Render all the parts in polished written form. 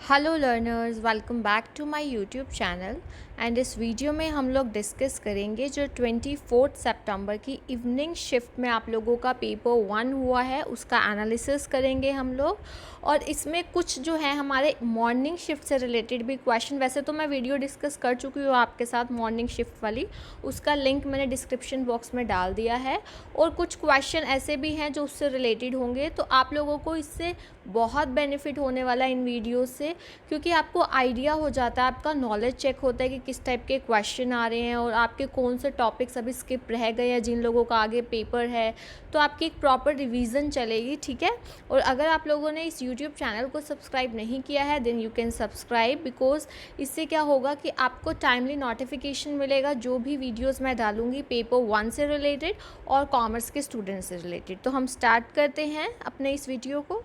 Hello learners, welcome back to my YouTube channel. And इस video में हम लोग डिस्कस करेंगे जो 24 सितंबर की इवनिंग शिफ्ट में आप लोगों का पेपर 1 हुआ है उसका एनालिसिस करेंगे हम लोग। और इसमें कुछ जो है हमारे मॉर्निंग शिफ्ट से रिलेटेड भी क्वेश्चन, वैसे तो मैं वीडियो डिस्कस कर चुकी हूँ आपके साथ मॉर्निंग शिफ्ट वाली, उसका लिंक मैंने डिस्क्रिप्शन बॉक्स में डाल दिया है। और कुछ क्वेश्चन ऐसे भी हैं जो उससे रिलेटेड होंगे, तो आप लोगों को इससे बहुत बेनिफिट होने वाला है इन वीडियो से, क्योंकि आपको आइडिया हो जाता है, आपका नॉलेज चेक होता है कि किस टाइप के क्वेश्चन आ रहे हैं और आपके कौन से टॉपिक्स अभी स्किप रह गए हैं जिन लोगों का आगे पेपर है। तो आपकी एक प्रॉपर रिवीजन चलेगी, ठीक है। और अगर आप लोगों ने इस यूट्यूब चैनल को सब्सक्राइब नहीं किया है then you can subscribe, because इससे क्या होगा कि आपको टाइमली नोटिफिकेशन मिलेगा जो भी वीडियोज़ मैं डालूँगी पेपर 1 से रिलेटेड और कॉमर्स के स्टूडेंट्स से रिलेटेड। तो हम स्टार्ट करते हैं अपने इस वीडियो को।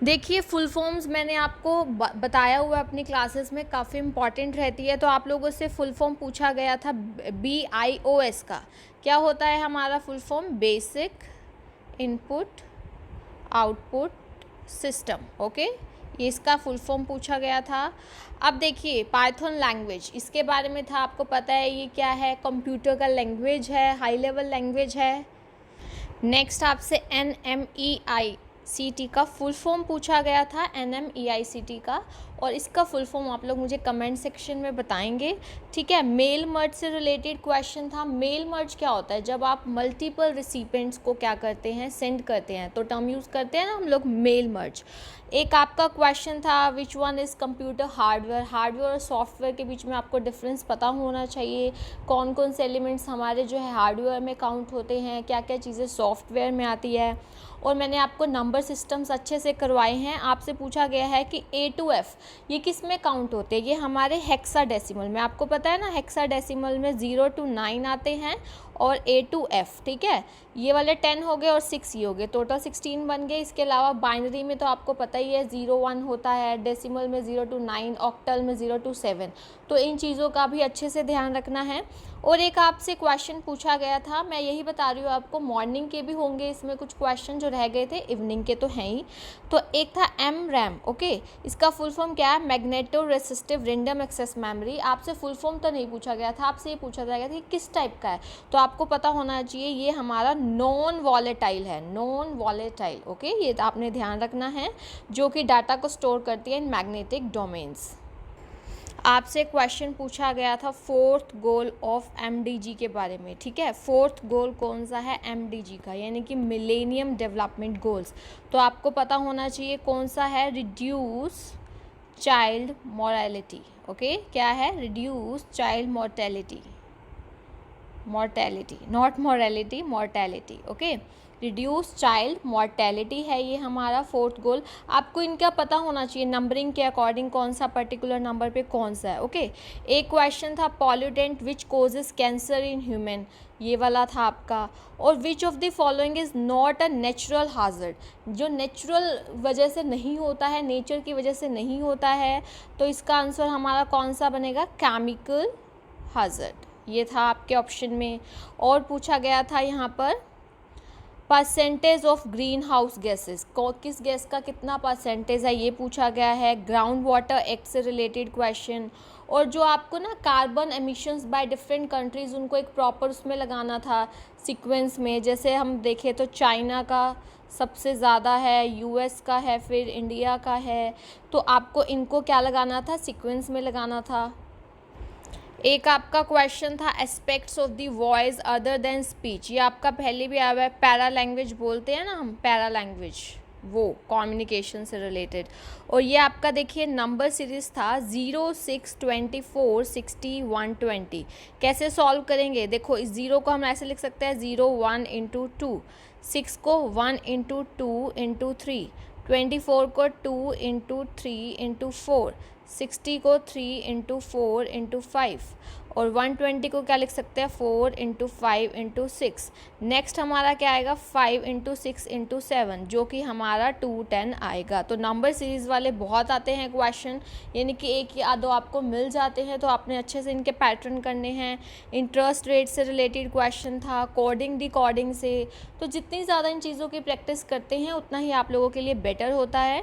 देखिए, फुल फॉर्म्स मैंने आपको बताया हुआ अपनी क्लासेस में, काफ़ी इंपॉर्टेंट रहती है। तो आप लोगों से फुल फॉर्म पूछा गया था BIOS का। क्या होता है हमारा full form? Basic input output system. Okay, ये इसका फुल फॉर्म पूछा गया था। अब देखिए, पाइथन लैंग्वेज, इसके बारे में था, आपको पता है ये क्या है? कंप्यूटर का लैंग्वेज है, हाई लेवल लैंग्वेज है। नेक्स्ट आपसे NMEICT का फुल फॉर्म पूछा गया था, NMEICT का, और इसका फुल फॉर्म आप लोग मुझे कमेंट सेक्शन में बताएंगे, ठीक है। मेल मर्ज से रिलेटेड क्वेश्चन था। मेल मर्ज क्या होता है? जब आप मल्टीपल रिसिपेंट्स को क्या करते हैं, सेंड करते हैं, तो टर्म यूज़ करते हैं ना हम लोग, मेल मर्ज। एक आपका क्वेश्चन था, which one is computer hardware. Hardware और सॉफ्टवेयर के बीच में आपको डिफरेंस पता होना चाहिए, कौन कौन से एलिमेंट्स हमारे जो है हार्डवेयर में काउंट होते हैं, क्या क्या चीज़ें सॉफ्टवेयर में आती है। और मैंने आपको नंबर सिस्टम्स अच्छे से करवाए हैं। आपसे पूछा गया है कि A to F ये किस में काउंट होते हैं? ये हमारे हेक्साडेसिमल में, आपको पता है ना, हेक्साडेसिमल में 0 to 9 आते हैं और A to F, ठीक है। ये वाले 10 हो गए और 6 ये हो गए, टोटल 16 बन गए। इसके अलावा बाइनरी में तो आपको पता ही है 0 1 होता है, डेसिमल में 0 to 9, ऑक्टल में 0 to 7। तो इन चीज़ों का भी अच्छे से ध्यान रखना है। और एक आपसे क्वेश्चन पूछा गया था, मैं यही बता रही हूँ आपको, मॉर्निंग के भी होंगे इसमें कुछ क्वेश्चन जो रह गए थे, इवनिंग के तो हैं ही। तो एक था MRAM। ओके, इसका फुल फॉर्म क्या है? Magneto resistive random access memory. आपसे फुल फॉर्म तो नहीं पूछा गया था, आपसे ये पूछा गया था कि किस टाइप का है। तो आपको पता होना चाहिए ये हमारा नॉन वॉलेटाइल है, नॉन वॉलेटाइल। ओके, ये आपने ध्यान रखना है, जो कि डाटा को स्टोर करती है इन मैग्नेटिक डोमेन्स। आपसे क्वेश्चन पूछा गया था फोर्थ गोल ऑफ MDG के बारे में, ठीक है। फोर्थ गोल कौन सा है MDG का, यानी कि मिलेनियम डेवलपमेंट गोल्स। तो आपको पता होना चाहिए कौन सा है? Reduce child morality. ओके, क्या है? Reduce child mortality, mortality, not morality, mortality. Okay, reduce child mortality है ये हमारा फोर्थ गोल। आपको इनका पता होना चाहिए नंबरिंग के अकॉर्डिंग कौन सा पर्टिकुलर नंबर पे कौन सा है। ओके, एक क्वेश्चन था pollutant which causes cancer in human, ये वाला था आपका। और which of the following is not a natural hazard, जो नेचुरल वजह से नहीं होता है, नेचर की वजह से नहीं होता है, तो इसका आंसर हमारा कौन सा बनेगा? केमिकल हाजर्ड, ये था आपके ऑप्शन में। और पूछा गया था यहाँ पर percentage of green house gases, किस गैस का कितना परसेंटेज है, ये पूछा गया है। ग्राउंड वाटर एक्ट से रिलेटेड क्वेश्चन। और जो आपको ना carbon emissions by different countries, उनको एक प्रॉपर उसमें लगाना था सीक्वेंस में। जैसे हम देखें तो चाइना का सबसे ज़्यादा है, US का है, फिर इंडिया का है। तो आपको इनको क्या लगाना था? सीक्वेंस में लगाना था। एक आपका क्वेश्चन था aspects of the voice other than speech, ये आपका पहले भी आया हुआ है। पैरा लैंग्वेज बोलते हैं ना हम, पैरा लैंग्वेज, वो कम्युनिकेशन से रिलेटेड। और ये आपका देखिए नंबर सीरीज था 0 6 24 60 120। कैसे सॉल्व करेंगे? देखो, इस 0 को हम ऐसे लिख सकते हैं 0 1 इंटू 2, 6 को 1 इंटू 2 इंटू 3, 24 को 2 इंटू 3 इंटू 4, 60 को 3 इंटू 4 इंटू 5, और 120 को क्या लिख सकते हैं? 4 इंटू 5 इंटू 6। नेक्स्ट हमारा क्या आएगा? 5 इंटू 6 इंटू 7, जो कि हमारा 210 आएगा। तो नंबर सीरीज़ वाले बहुत आते हैं क्वेश्चन, यानी कि एक या दो आपको मिल जाते हैं, तो आपने अच्छे से इनके पैटर्न करने हैं। इंटरेस्ट रेट से रिलेटेड क्वेश्चन था, कोडिंग डिकोडिंग से। तो जितनी ज़्यादा इन चीज़ों की प्रैक्टिस करते हैं उतना ही आप लोगों के लिए बेटर होता है।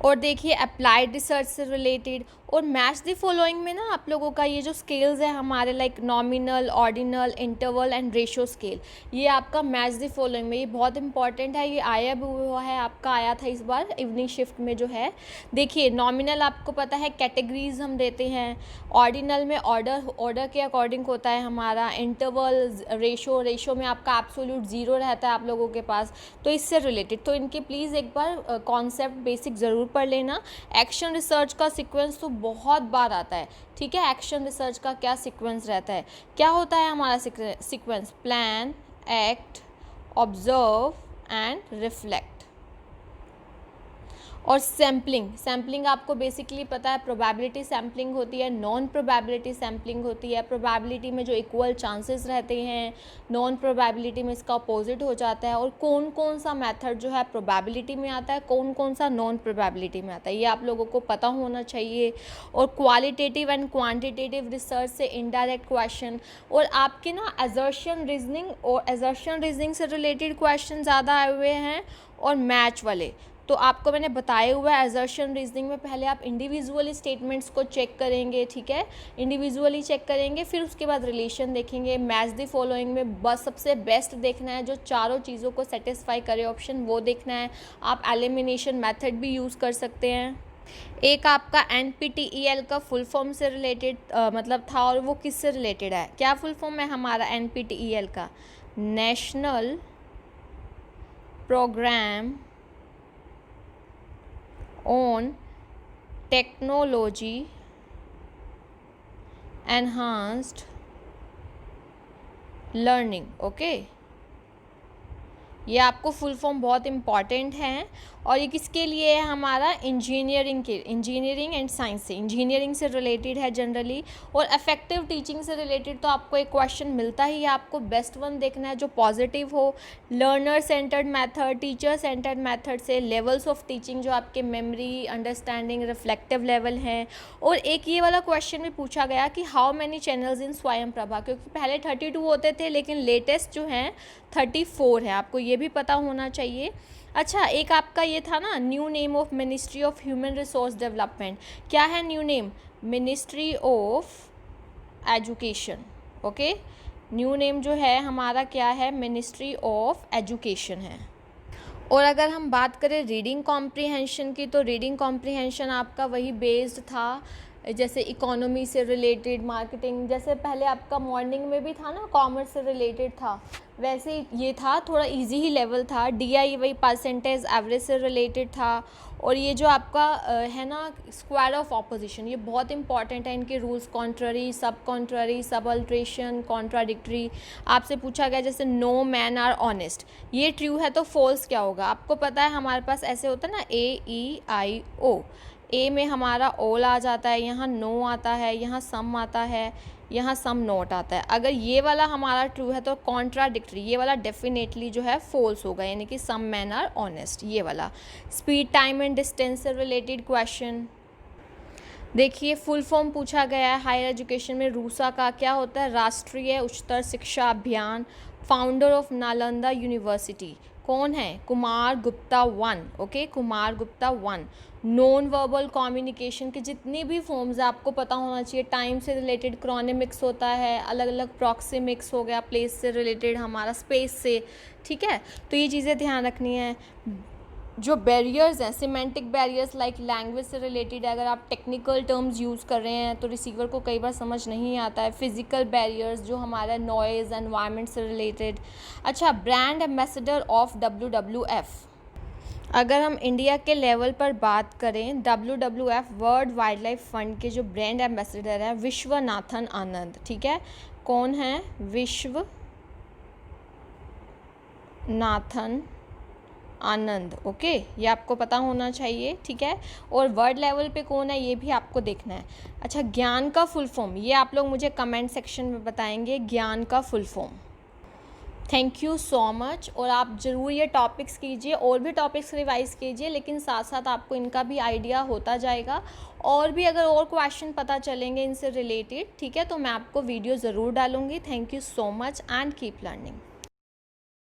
और देखिए अप्लाइड रिसर्च से रिलेटेड। और मैच द फॉलोइंग में ना आप लोगों का ये जो स्केल्स है हमारे like nominal, ordinal, interval and ratio scale, ये आपका मैच द फॉलोइंग में, ये बहुत इंपॉर्टेंट है, ये आया भी हुआ है, आपका आया था इस बार इवनिंग शिफ्ट में जो है। देखिए नॉमिनल आपको पता है कैटेगरीज हम देते हैं, ऑर्डिनल में ऑर्डर के अकॉर्डिंग होता है हमारा, इंटरवल रेशो में आपका एब्सोल्यूट ज़ीरो रहता है आप लोगों के पास, तो इससे रिलेटेड तो इनके प्लीज़ एक बार कॉन्सेप्ट बेसिक ज़रूर पढ़ लेना। एक्शन रिसर्च का सीक्वेंस तो बहुत बार आता है, ठीक है। एक्शन रिसर्च का क्या सीक्वेंस रहता है, क्या होता है हमारा sequence, plan, act, observe and reflect. और सैम्पलिंग आपको बेसिकली पता है, प्रोबेबिलिटी सैम्पलिंग होती है, नॉन प्रोबेबिलिटी सैम्पलिंग होती है। प्रोबेबिलिटी में जो इक्वल चांसेस रहते हैं, नॉन प्रोबेबिलिटी में इसका अपोजिट हो जाता है। और कौन कौन सा मेथड जो है प्रोबेबिलिटी में आता है, कौन कौन सा नॉन प्रोबेबिलिटी में आता है, ये आप लोगों को पता होना चाहिए। और क्वालिटेटिव एंड क्वान्टिटेटिव रिसर्च से इनडायरेक्ट क्वेश्चन, और आपके ना असर्शन रीजनिंग से रिलेटेड क्वेश्चन ज़्यादा आए हुए हैं, और मैच वाले तो आपको मैंने बताया हुआ है। असर्शन रीजनिंग में पहले आप इंडिविजुअली स्टेटमेंट्स को चेक करेंगे, ठीक है, इंडिविजुअली चेक करेंगे, फिर उसके बाद रिलेशन देखेंगे। मैच द फॉलोइंग में बस सबसे बेस्ट देखना है, जो चारों चीज़ों को सेटिस्फाई करे ऑप्शन, वो देखना है। आप एलिमिनेशन मेथड भी यूज़ कर सकते हैं। एक आपका NPTEL का फुल फॉर्म से रिलेटेड मतलब था, और वो किससे रिलेटेड है, क्या फुल फॉर्म है हमारा NPTEL का, national programme on technology enhanced learning, okay. ये आपको फुल फॉर्म बहुत इम्पॉर्टेंट है, और ये किसके लिए है हमारा, इंजीनियरिंग एंड साइंस से, इंजीनियरिंग से रिलेटेड है जनरली। और इफेक्टिव टीचिंग से रिलेटेड तो आपको एक क्वेश्चन मिलता ही है, आपको बेस्ट वन देखना है जो पॉजिटिव हो। Learner centred method, teacher centred method से लेवल्स ऑफ टीचिंग जो आपके मेमोरी, अंडरस्टैंडिंग, रिफ्लेक्टिव लेवल हैं। और एक ये वाला क्वेश्चन भी पूछा गया कि हाउ मैनी चैनल्स इन स्वयं प्रभा, क्योंकि पहले 32 होते थे लेकिन लेटेस्ट जो हैं 34 है, आपको ये भी पता होना चाहिए। अच्छा, एक आपका ये था ना, new name of ministry of human resource development, क्या है new name, ministry of education, okay. New name जो है हमारा क्या है, मिनिस्ट्री ऑफ एजुकेशन है। और अगर हम बात करें रीडिंग कॉम्प्रिहेंशन की, तो रीडिंग कॉम्प्रिहेंशन आपका वही बेस्ड था, जैसे इकोनॉमी से रिलेटेड, मार्केटिंग, जैसे पहले आपका मॉर्निंग में भी था ना कॉमर्स से रिलेटेड था, वैसे ये था, थोड़ा इजी ही लेवल था। DI वही परसेंटेज एवरेज से रिलेटेड था। और ये जो आपका है ना स्क्वायर ऑफ ऑपोजिशन, ये बहुत इंपॉर्टेंट है, इनके रूल्स, कॉन्ट्ररी, सब अल्ट्रेशन, कॉन्ट्राडिक्टरी। आपसे पूछा गया जैसे नो मैन आर ऑनेस्ट, ये ट्रू है तो फॉल्स क्या होगा, आपको पता है हमारे पास ऐसे होता है ना AEIO, ए में हमारा ओल आ जाता है, यहाँ नो आता है, यहाँ सम आता है, यहाँ सम नोट आता है। अगर ये वाला हमारा ट्रू है तो कॉन्ट्राडिक्टरी, ये वाला डेफिनेटली जो है फॉल्स होगा, यानी कि सम मैन आर ऑनेस्ट, ये वाला। स्पीड, टाइम एंड डिस्टेंस से रिलेटेड क्वेश्चन देखिए, फुल फॉर्म पूछा गया है हायर एजुकेशन में, रूसा का क्या होता है, राष्ट्रीय उच्चतर शिक्षा अभियान। फाउंडर ऑफ नालंदा यूनिवर्सिटी कौन है, Kumar Gupta 1, okay, Kumar Gupta 1। Non verbal communication के जितने भी फॉर्म्स है आपको पता होना चाहिए, टाइम से रिलेटेड क्रोनेमिक्स होता है, अलग अलग प्रॉक्सिमिक्स हो गया, प्लेस से रिलेटेड हमारा स्पेस से, ठीक है, तो ये चीज़ें ध्यान रखनी है। जो बैरियर्स हैं, सिमेंटिक बैरियर्स लाइक लैंग्वेज से रिलेटेड है, अगर आप टेक्निकल टर्म्स यूज़ कर रहे हैं तो रिसीवर को कई बार समझ नहीं आता है। फिजिकल बैरियर्स जो हमारा नॉइज़, एनवायरनमेंट से रिलेटेड। अच्छा, ब्रांड एम्बेसडर ऑफ WWF, अगर हम इंडिया के लेवल पर बात करें, WWF world wild life fund के जो ब्रांड एम्बेसडर हैं विश्वनाथन आनंद, ठीक है, कौन है, विश्वनाथन आनंद, ओके, ये आपको पता होना चाहिए, ठीक है। और वर्ल्ड लेवल पे कौन है ये भी आपको देखना है। अच्छा, ज्ञान का फुल फॉर्म, ये आप लोग मुझे कमेंट सेक्शन में बताएंगे, ज्ञान का full form. Thank you so much. और आप ज़रूर ये टॉपिक्स कीजिए, और भी टॉपिक्स रिवाइज़ कीजिए, लेकिन साथ साथ आपको इनका भी आइडिया होता जाएगा। और भी अगर और क्वेश्चन पता चलेंगे इनसे रिलेटेड, ठीक है, तो मैं आपको वीडियो ज़रूर डालूँगी। Thank you so much and keep learning.